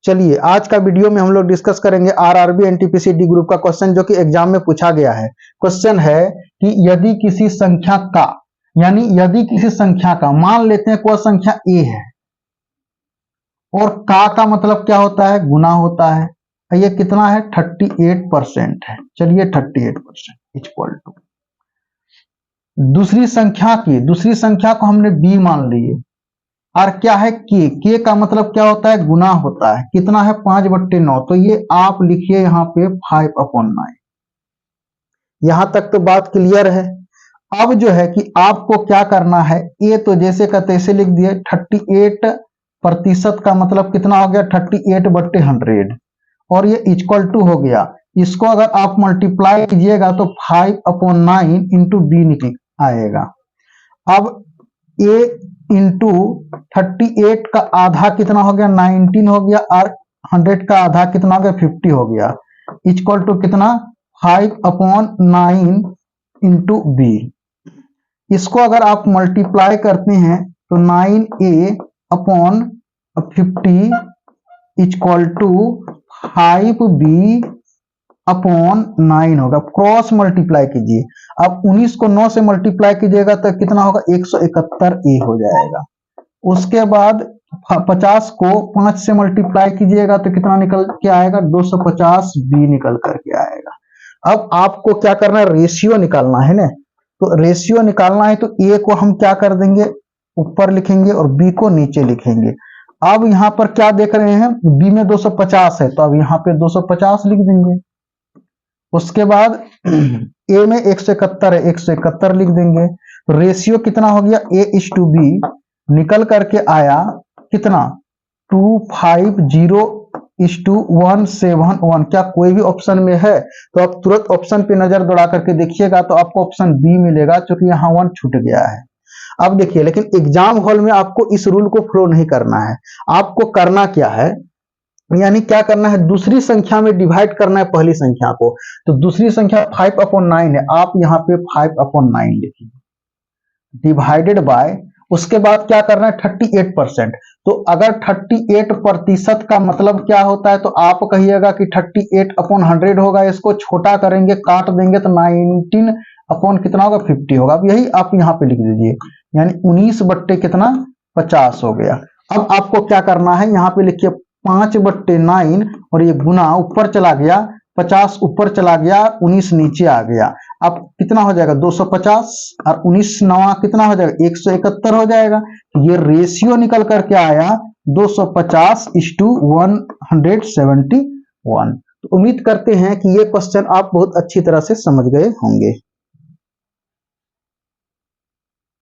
चलिए आज का वीडियो में हम लोग डिस्कस करेंगे आरआरबी एनटीपीसी डी ग्रुप का क्वेश्चन जो कि एग्जाम में पूछा गया है। क्वेश्चन है कि यदि किसी संख्या का मान लेते हैं कोई संख्या ए है और का मतलब क्या होता है, गुना होता है। ये कितना है, 38% है। चलिए 38% इक्वल टू दूसरी संख्या को हमने बी मान लिए और क्या है के का मतलब क्या होता है, गुना होता है। कितना है, 5/9। तो ये आप लिखिए यहाँ पे 5/9। यहां तक तो बात क्लियर है। अब जो है कि आपको क्या करना है, ये तो जैसे का तैसे लिख दिए। 38% का मतलब कितना हो गया, 38/100 और ये इक्वल टू हो गया। इसको अगर आप मल्टीप्लाई कीजिएगा तो 5/9 इंटू बी निकल आएगा। अब ए इंटू 38 का आधा कितना हो गया, 19 हो गया और 100 का आधा कितना हो गया, 50 हो गया। इक्वल टू कितना, 5/9 इंटू बी। इसको अगर आप मल्टीप्लाई करते हैं तो 9a/50 इक्वल टू 5b/9 होगा। क्रॉस मल्टीप्लाई कीजिए। अब 19 को 9 से मल्टीप्लाई कीजिएगा तो कितना होगा, 171a हो जाएगा। उसके बाद 50 को 5 से मल्टीप्लाई कीजिएगा तो कितना निकल के आएगा, 250b निकल करके आएगा। अब आपको क्या करना है, रेशियो निकालना है ना। तो रेशियो निकालना है तो ए को हम क्या कर देंगे, ऊपर लिखेंगे और बी को नीचे लिखेंगे। अब यहाँ पर क्या देख रहे हैं, बी में 250 है तो अब यहाँ पे 250 लिख देंगे। उसके बाद ए में 171 है, 171 लिख देंगे। तो रेशियो कितना हो गया, A/B निकल करके आया कितना, 250:171। क्या कोई भी ऑप्शन में है तो आप तुरंत ऑप्शन पे नजर दौड़ा करके देखिएगा तो आपको ऑप्शन बी मिलेगा, क्योंकि यहाँ 1 छूट गया है। अब देखिए, लेकिन एग्जाम हॉल में आपको इस रूल को फॉलो नहीं करना है। आपको करना क्या है, यानी क्या करना है, दूसरी संख्या में डिवाइड करना है पहली संख्या को। तो दूसरी संख्या 5/9 है, आप यहाँ पे 5/9 लिखिए डिवाइडेड बाय। उसके बाद क्या करना है, 38%। तो अगर 38% का मतलब क्या होता है तो आप कहिएगा कि 38/100 होगा। इसको छोटा करेंगे, काट देंगे तो 19 अपॉन कितना होगा, 50 होगा। अब यही आप यहाँ पे लिख दीजिए, यानी 19/50 हो गया। अब आपको क्या करना है, यहाँ पे लिखिए 5/9 और ये गुना ऊपर चला गया, 50 ऊपर चला गया, 19 नीचे आ गया। अब कितना हो जाएगा, 250 और 19 नवा कितना हो जाएगा, 171 हो जाएगा। ये रेशियो निकल करके आया 250:171। तो उम्मीद करते हैं कि ये क्वेश्चन आप बहुत अच्छी तरह से समझ गए होंगे।